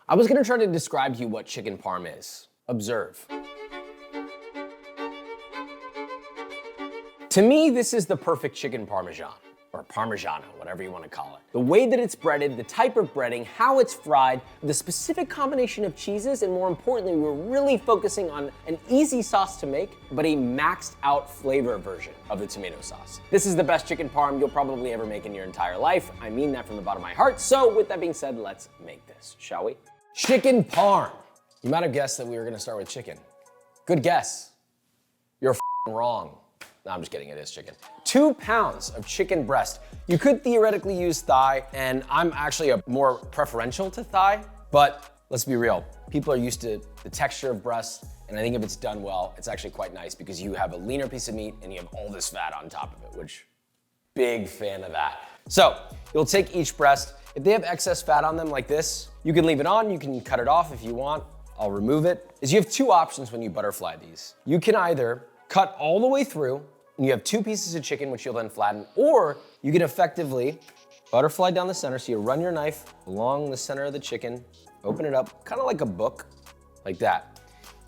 I was gonna try to describe to you what chicken parm is. Observe. To me, this is the perfect chicken parmesan, or parmigiano, whatever you want to call it. The way that it's breaded, the type of breading, how it's fried, the specific combination of cheeses, and more importantly, we're really focusing on an easy sauce to make, but a maxed out flavor version of the tomato sauce. This is the best chicken parm you'll probably ever make in your entire life. I mean that from the bottom of my heart. So with that being said, let's make this, shall we? Chicken parm. You might have guessed that we were gonna start with chicken. Good guess. You're wrong. No, I'm just kidding, it is chicken. 2 pounds of chicken breast. You could theoretically use thigh, and I'm actually a more preferential to thigh, but let's be real. People are used to the texture of breast, and I think if it's done well, it's actually quite nice because you have a leaner piece of meat and you have all this fat on top of it, which, big fan of that. So, you'll take each breast. If they have excess fat on them like this, you can leave it on, you can cut it off if you want. I'll remove it. You have 2 options when you butterfly these. You can either cut all the way through, and you have 2 pieces of chicken, which you'll then flatten, or you can effectively butterfly down the center. So you run your knife along the center of the chicken, open it up, kind of like a book, like that.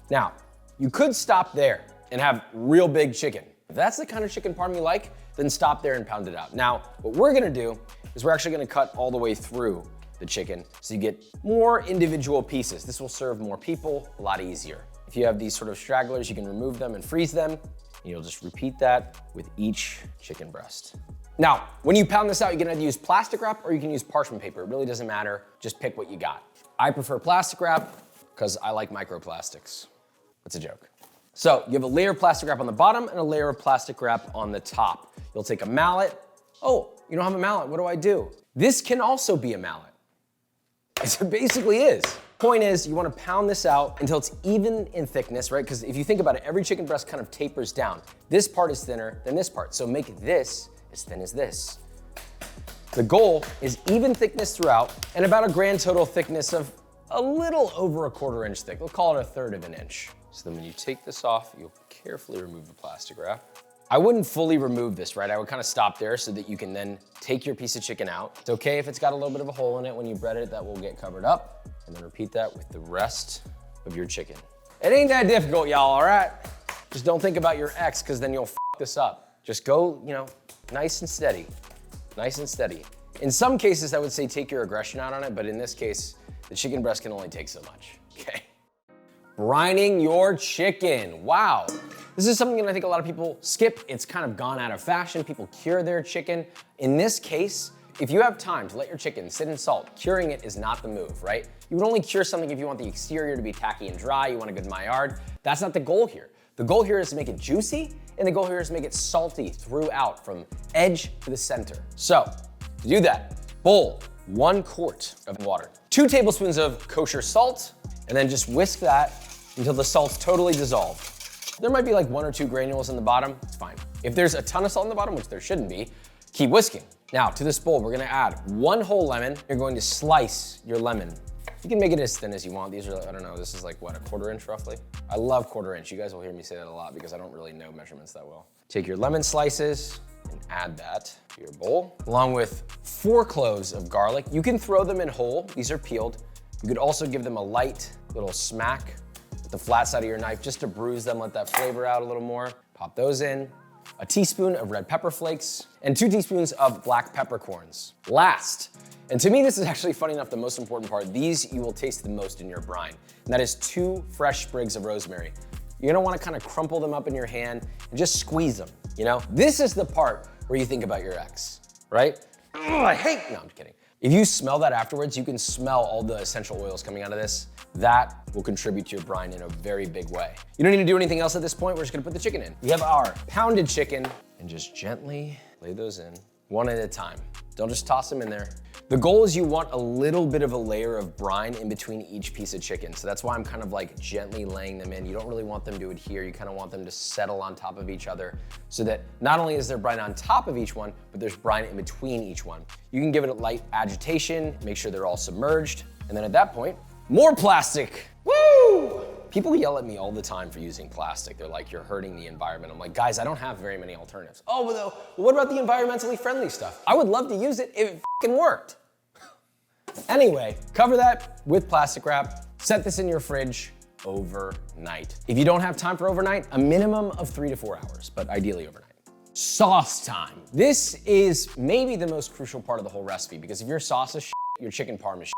Now, you could stop there and have real big chicken. If that's the kind of chicken parm you like, then stop there and pound it out. Now, what we're gonna do is we're actually gonna cut all the way through the chicken so you get more individual pieces. This will serve more people a lot easier. If you have these sort of stragglers, you can remove them and freeze them. You'll just repeat that with each chicken breast. Now, when you pound this out, you can either use plastic wrap or you can use parchment paper. It really doesn't matter, just pick what you got. I prefer plastic wrap because I like microplastics. That's a joke. So you have a layer of plastic wrap on the bottom and a layer of plastic wrap on the top. You'll take a mallet. Oh, you don't have a mallet, what do I do? This can also be a mallet. It basically is. Point is, you wanna pound this out until it's even in thickness, right? Because if you think about it, every chicken breast kind of tapers down. This part is thinner than this part, so make this as thin as this. The goal is even thickness throughout and about a grand total thickness of a little over a 1/4 inch thick. We'll call it 1/3 of an inch. So then when you take this off, you'll carefully remove the plastic wrap. I wouldn't fully remove this, right? I would kind of stop there so that you can then take your piece of chicken out. It's okay if it's got a little bit of a hole in it when you bread it, that will get covered up. And then repeat that with the rest of your chicken. It ain't that difficult, y'all, all right? Just don't think about your ex, because then you'll f this up. Just go, nice and steady. Nice and steady. In some cases, I would say take your aggression out on it, but in this case, the chicken breast can only take so much, okay? Brining your chicken, wow. This is something that I think a lot of people skip. It's kind of gone out of fashion. People cure their chicken. In this case, if you have time to let your chicken sit in salt, curing it is not the move, right? You would only cure something if you want the exterior to be tacky and dry, you want a good Maillard. That's not the goal here. The goal here is to make it juicy, and the goal here is to make it salty throughout from edge to the center. So, to do that, bowl 1 quart of water, 2 tablespoons of kosher salt, and then just whisk that until the salt's totally dissolved. There might be like 1 or 2 granules in the bottom, it's fine. If there's a ton of salt in the bottom, which there shouldn't be, keep whisking. Now, to this bowl, we're gonna add 1 whole lemon. You're going to slice your lemon. You can make it as thin as you want. These are, I don't know, this is like what, a 1/4 inch roughly? I love 1/4 inch. You guys will hear me say that a lot because I don't really know measurements that well. Take your lemon slices and add that to your bowl, along with 4 cloves of garlic. You can throw them in whole, these are peeled. You could also give them a light little smack with the flat side of your knife just to bruise them, let that flavor out a little more. Pop those in. A teaspoon of red pepper flakes, and 2 teaspoons of black peppercorns. Last, and to me this is actually funny enough the most important part, these you will taste the most in your brine, and that is 2 fresh sprigs of rosemary. You're gonna wanna kind of crumple them up in your hand and just squeeze them, This is the part where you think about your ex, right? No, I'm just kidding. If you smell that afterwards, you can smell all the essential oils coming out of this. That will contribute to your brine in a very big way. You don't need to do anything else at this point. We're just gonna put the chicken in. We have our pounded chicken and just gently lay those in 1 at a time. Don't just toss them in there. The goal is you want a little bit of a layer of brine in between each piece of chicken. So that's why I'm kind of like gently laying them in. You don't really want them to adhere. You kind of want them to settle on top of each other so that not only is there brine on top of each one, but there's brine in between each one. You can give it a light agitation, make sure they're all submerged. And then at that point, more plastic. Woo! People yell at me all the time for using plastic. They're like, you're hurting the environment. I'm like, guys, I don't have very many alternatives. Oh, well, what about the environmentally friendly stuff? I would love to use it if it f***ing worked. Anyway, cover that with plastic wrap, set this in your fridge overnight. If you don't have time for overnight, a minimum of 3 to 4 hours, but ideally overnight. Sauce time. This is maybe the most crucial part of the whole recipe because if your sauce is shit, your chicken parm is shit.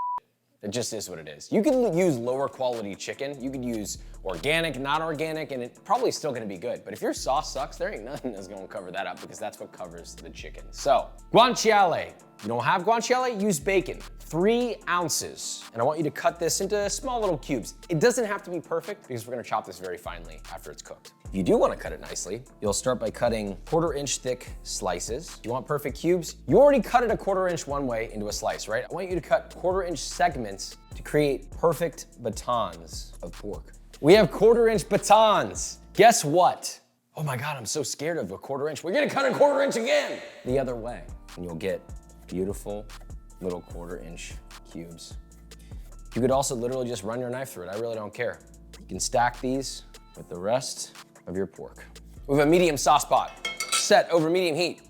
It just is what it is. You can use lower quality chicken. You could use organic, not organic, and it's probably still gonna be good. But if your sauce sucks, there ain't nothing that's gonna cover that up because that's what covers the chicken. So, guanciale. You don't have guanciale? Use bacon. 3 ounces. And I want you to cut this into small little cubes. It doesn't have to be perfect because we're gonna chop this very finely after it's cooked. If you do wanna cut it nicely, you'll start by cutting 1/4 inch thick slices. You want perfect cubes? You already cut it a 1/4 inch one way into a slice, right? I want you to cut 1/4 inch segments to create perfect batons of pork. We have 1/4 inch batons. Guess what? Oh my God, I'm so scared of a 1/4 inch. We're gonna cut a 1/4 inch again, the other way. And you'll get beautiful little 1/4 inch cubes. You could also literally just run your knife through it. I really don't care. You can stack these with the rest of your pork. We have a medium sauce pot set over medium heat.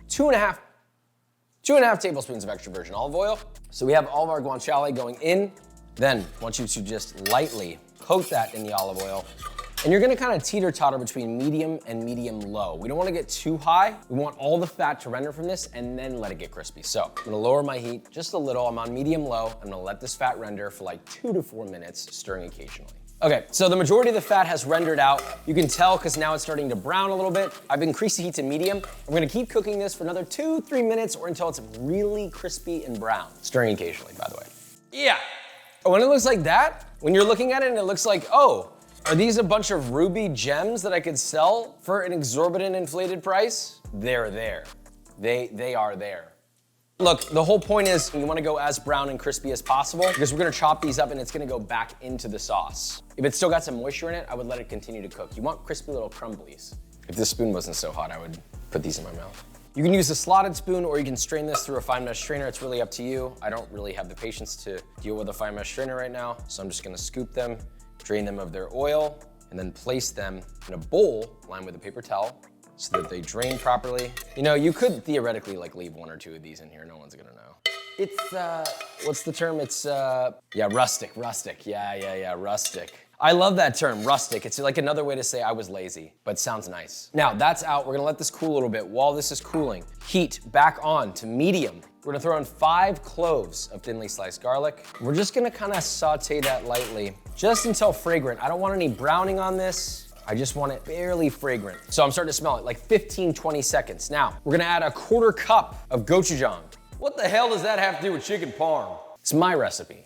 2.5 tablespoons of extra virgin olive oil. So we have all of our guanciale going in. Then I want you to just lightly coat that in the olive oil. And you're gonna kind of teeter-totter between medium and medium-low. We don't wanna get too high. We want all the fat to render from this and then let it get crispy. So I'm gonna lower my heat just a little. I'm on medium-low. I'm gonna let this fat render for like 2 to 4 minutes, stirring occasionally. Okay, so the majority of the fat has rendered out. You can tell because now it's starting to brown a little bit. I've increased the heat to medium. I'm gonna keep cooking this for another 2-3 minutes or until it's really crispy and brown. Stirring occasionally, by the way. Yeah. When it looks like that, when you're looking at it and it looks like, oh, are these a bunch of ruby gems that I could sell for an exorbitant inflated price? They're there. They are there. Look, the whole point is you wanna go as brown and crispy as possible because we're gonna chop these up and it's gonna go back into the sauce. If it's still got some moisture in it, I would let it continue to cook. You want crispy little crumblies. If this spoon wasn't so hot, I would put these in my mouth. You can use a slotted spoon or you can strain this through a fine mesh strainer. It's really up to you. I don't really have the patience to deal with a fine mesh strainer right now, so I'm just gonna scoop them, drain them of their oil, and then place them in a bowl lined with a paper towel so that they drain properly. You know, you could theoretically like leave 1 or 2 of these in here. No one's gonna know. It's, what's the term? It's, yeah, rustic. Yeah, rustic. I love that term, rustic. It's like another way to say I was lazy, but sounds nice. Now that's out. We're gonna let this cool a little bit. While this is cooling, heat back on to medium. We're gonna throw in 5 cloves of thinly sliced garlic. We're just gonna kind of saute that lightly, just until fragrant. I don't want any browning on this. I just want it barely fragrant. So I'm starting to smell it, like 15, 20 seconds. Now, we're gonna add a 1/4 cup of gochujang. What the hell does that have to do with chicken parm? It's my recipe.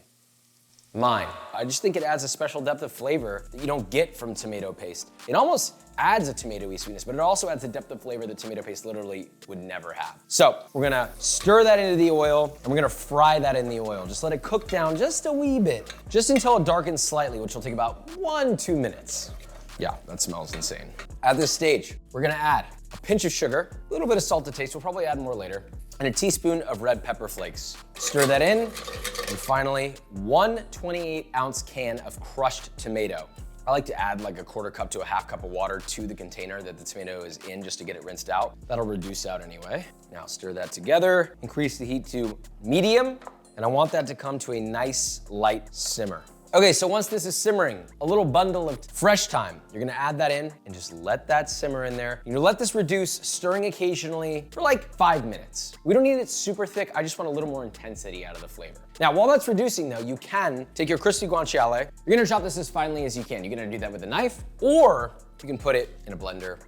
Mine. I just think it adds a special depth of flavor that you don't get from tomato paste. It almost adds a tomatoey sweetness, but it also adds a depth of flavor that tomato paste literally would never have. So we're gonna stir that into the oil and we're gonna fry that in the oil. Just let it cook down just a wee bit, just until it darkens slightly, which will take about 1-2 minutes. Yeah, that smells insane. At this stage, we're gonna add a pinch of sugar, a little bit of salt to taste, we'll probably add more later, and a teaspoon of red pepper flakes. Stir that in, and finally, 1 28-ounce can of crushed tomato. I like to add like a 1/4 cup to a 1/2 cup of water to the container that the tomato is in just to get it rinsed out. That'll reduce out anyway. Now stir that together, increase the heat to medium, and I want that to come to a nice light simmer. Okay, so once this is simmering, a little bundle of fresh thyme, you're gonna add that in and just let that simmer in there. You're gonna let this reduce, stirring occasionally for like 5 minutes. We don't need it super thick, I just want a little more intensity out of the flavor. Now, while that's reducing though, you can take your crispy guanciale, you're gonna chop this as finely as you can. You're gonna do that with a knife, or you can put it in a blender,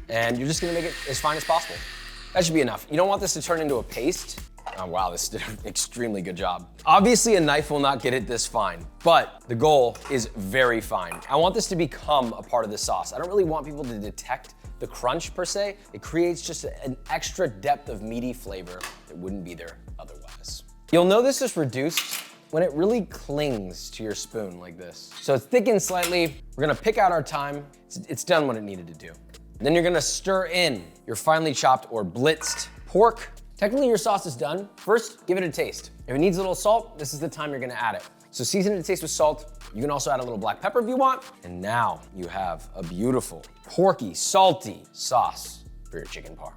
and you're just gonna make it as fine as possible. That should be enough. You don't want this to turn into a paste. Oh wow, this did an extremely good job. Obviously a knife will not get it this fine, but the goal is very fine. I want this to become a part of the sauce. I don't really want people to detect the crunch per se. It creates just an extra depth of meaty flavor that wouldn't be there otherwise. You'll know this is reduced when it really clings to your spoon like this. So it's thickened slightly. We're gonna pick out our thyme. It's done what it needed to do. Then you're gonna stir in your finely chopped or blitzed pork. Technically your sauce is done. First, give it a taste. If it needs a little salt, this is the time you're gonna add it. So season it to taste with salt. You can also add a little black pepper if you want. And now you have a beautiful, porky, salty sauce for your chicken parm.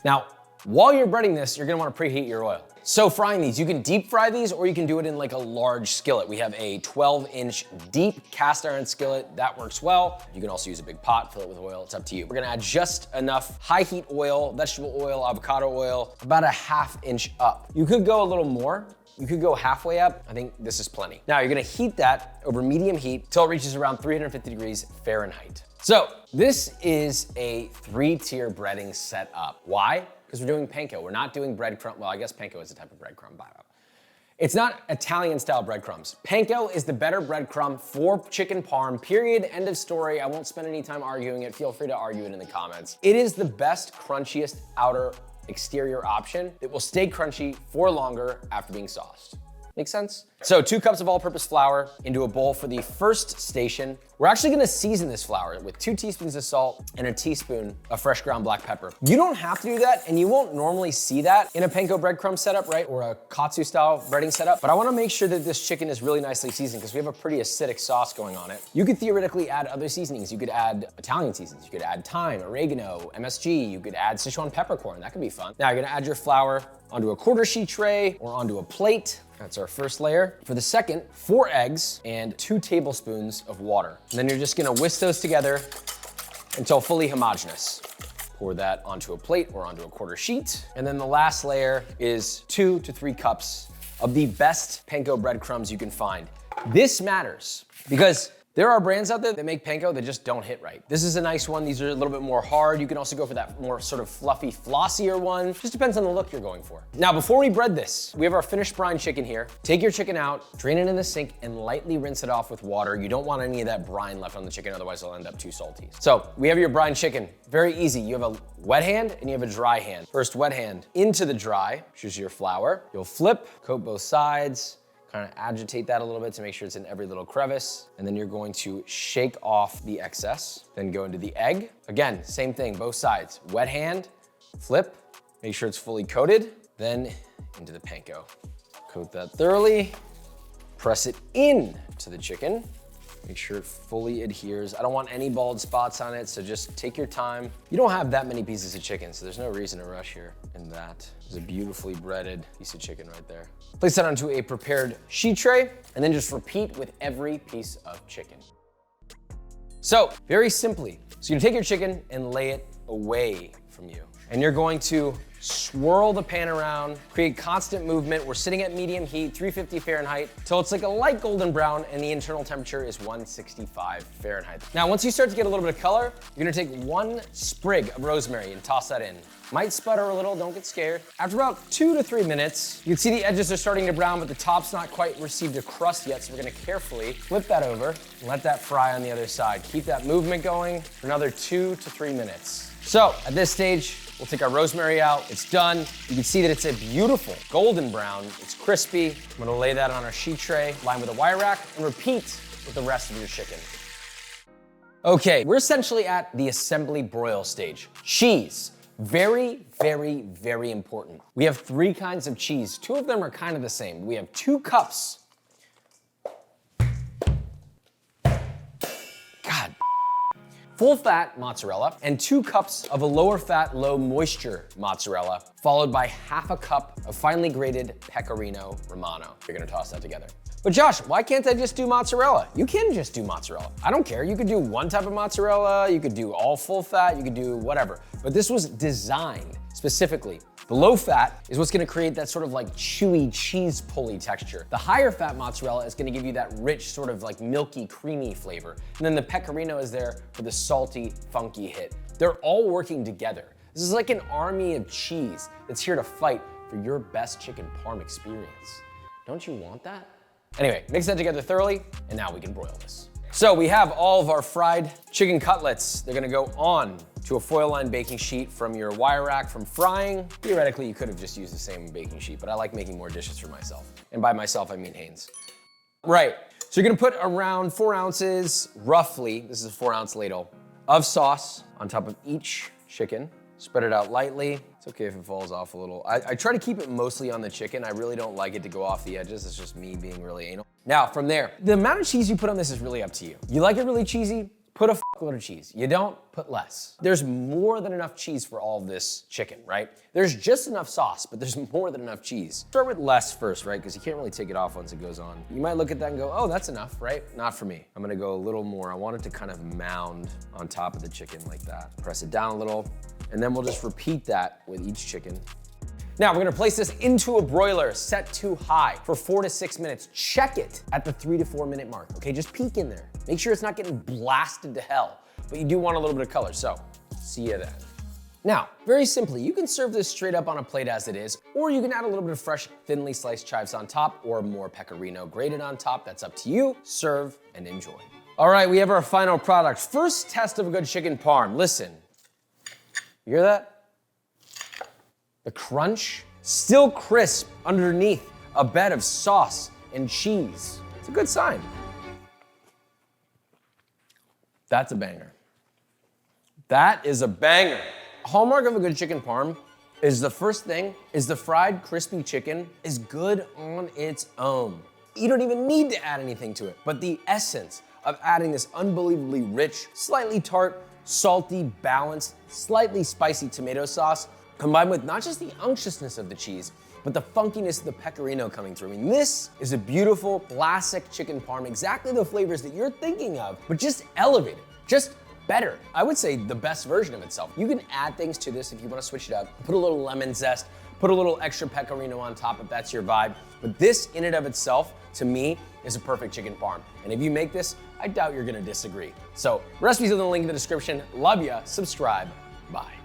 Now, while you're breading this, you're gonna wanna preheat your oil. So frying these, you can deep fry these or you can do it in like a large skillet. We have a 12-inch deep cast iron skillet. That works well. You can also use a big pot, fill it with oil. It's up to you. We're gonna add just enough high heat oil, vegetable oil, avocado oil, about a 1/2 inch up. You could go a little more. You could go halfway up. I think this is plenty. Now you're gonna heat that over medium heat till it reaches around 350 degrees Fahrenheit. So this is a 3-tier breading setup. Why? Because we're doing panko. We're not doing breadcrumb. Well, I guess panko is a type of breadcrumb. It's not Italian style breadcrumbs. Panko is the better breadcrumb for chicken parm, period, end of story. I won't spend any time arguing it. Feel free to argue it in the comments. It is the best, crunchiest outer exterior option that will stay crunchy for longer after being sauced. Make sense? So 2 cups of all-purpose flour into a bowl for the first station. We're actually gonna season this flour with 2 teaspoons of salt and a teaspoon of fresh ground black pepper. You don't have to do that, and you won't normally see that in a panko breadcrumb setup, right? Or a katsu style breading setup, but I wanna make sure that this chicken is really nicely seasoned because we have a pretty acidic sauce going on it. You could theoretically add other seasonings. You could add Italian seasonings. You could add thyme, oregano, MSG. You could add Sichuan peppercorn. That could be fun. Now you're gonna add your flour onto a quarter sheet tray or onto a plate. That's our first layer. For the second, 4 eggs and 2 tablespoons of water. And then you're just gonna whisk those together until fully homogeneous. Pour that onto a plate or onto a quarter sheet. And then the last layer is 2 to 3 cups of the best panko breadcrumbs you can find. This matters because there are brands out there that make panko that just don't hit right. This is a nice one. These are a little bit more hard. You can also go for that more sort of fluffy, flossier one. Just depends on the look you're going for. Now, before we bread this, we have our finished brine chicken here. Take your chicken out, drain it in the sink, and lightly rinse it off with water. You don't want any of that brine left on the chicken, otherwise it'll end up too salty. So we have your brine chicken. Very easy. You have a wet hand and you have a dry hand. First wet hand into the dry, which is your flour. You'll flip, coat both sides, kind of agitate that a little bit to make sure it's in every little crevice. And then you're going to shake off the excess. Then go into the egg. Again, same thing, both sides. Wet hand, flip, make sure it's fully coated. Then into the panko. Coat that thoroughly. Press it in to the chicken. Make sure it fully adheres. I don't want any bald spots on it, so just take your time. You don't have that many pieces of chicken, so there's no reason to rush here. And that is a beautifully breaded piece of chicken right there. Place that onto a prepared sheet tray, and then just repeat with every piece of chicken. So, very simply, so you take your chicken and lay it away from you. And you're going to swirl the pan around, create constant movement. We're sitting at medium heat, 350 Fahrenheit, till it's like a light golden brown and the internal temperature is 165 Fahrenheit. Now, once you start to get a little bit of color, you're gonna take 1 sprig of rosemary and toss that in. Might sputter a little, don't get scared. After about 2 to 3 minutes, you can see the edges are starting to brown, but the top's not quite received a crust yet, so we're gonna carefully flip that over and let that fry on the other side. Keep that movement going for another 2 to 3 minutes. So, at this stage, we'll take our rosemary out. It's done. You can see that it's a beautiful golden brown. It's crispy. I'm gonna lay that on our sheet tray, line with a wire rack, and repeat with the rest of your chicken. Okay, we're essentially at the assembly broil stage. Cheese. Very, very, very important. We have 3 kinds of cheese. 2 of them are kind of the same. We have 2 cups. God. Full fat mozzarella and 2 cups of a lower fat, low moisture mozzarella, followed by 1/2 cup of finely grated Pecorino Romano. You're gonna toss that together. But Josh, why can't I just do mozzarella? You can just do mozzarella. I don't care. You could do 1 type of mozzarella, you could do all full fat, you could do whatever. But this was designed specifically. The low fat is what's gonna create that sort of like chewy cheese pulley texture. The higher fat mozzarella is gonna give you that rich sort of like milky, creamy flavor. And then the Pecorino is there for the salty, funky hit. They're all working together. This is like an army of cheese that's here to fight for your best chicken parm experience. Don't you want that? Anyway, mix that together thoroughly, and now we can broil this. So we have all of our fried chicken cutlets. They're gonna go on to a foil-lined baking sheet from your wire rack from frying. Theoretically, you could have just used the same baking sheet, but I like making more dishes for myself. And by myself, I mean Haynes. Right, so you're gonna put around 4 ounces, roughly, this is a 4-ounce ladle, of sauce on top of each chicken. Spread it out lightly. It's okay if it falls off a little. I try to keep it mostly on the chicken. I really don't like it to go off the edges. It's just me being really anal. Now, from there, the amount of cheese you put on this is really up to you. You like it really cheesy? put a fuckload of cheese. You don't, put less. There's more than enough cheese for all of this chicken, right? There's just enough sauce, but there's more than enough cheese. Start with less first, right? Because you can't really take it off once it goes on. You might look at that and go, oh, that's enough, right? Not for me. I'm gonna go a little more. I want it to kind of mound on top of the chicken like that. Press it down a little, and then we'll just repeat that with each chicken. Now we're gonna place this into a broiler set to high for 4 to 6 minutes. Check it at the 3 to 4 minute mark, okay? Just peek in there. Make sure it's not getting blasted to hell, but you do want a little bit of color, so see you then. Now, very simply, you can serve this straight up on a plate as it is, or you can add a little bit of fresh, thinly sliced chives on top, or more pecorino grated on top. That's up to you. Serve and enjoy. All right, we have our final product. First test of a good chicken parm. Listen, you hear that? The crunch, still crisp underneath a bed of sauce and cheese. It's a good sign. That's a banger. That is a banger. Hallmark of a good chicken parm is the first thing is the fried crispy chicken is good on its own. You don't even need to add anything to it, but the essence of adding this unbelievably rich, slightly tart, salty, balanced, slightly spicy tomato sauce combined with not just the unctuousness of the cheese, but the funkiness of the pecorino coming through. I mean, this is a beautiful, classic chicken parm, exactly the flavors that you're thinking of, but just elevated, just better. I would say the best version of itself. You can add things to this if you wanna switch it up, put a little lemon zest, put a little extra pecorino on top if that's your vibe, but this in and of itself, to me, is a perfect chicken parm. And if you make this, I doubt you're gonna disagree. So, recipes in the link in the description. Love ya, subscribe, bye.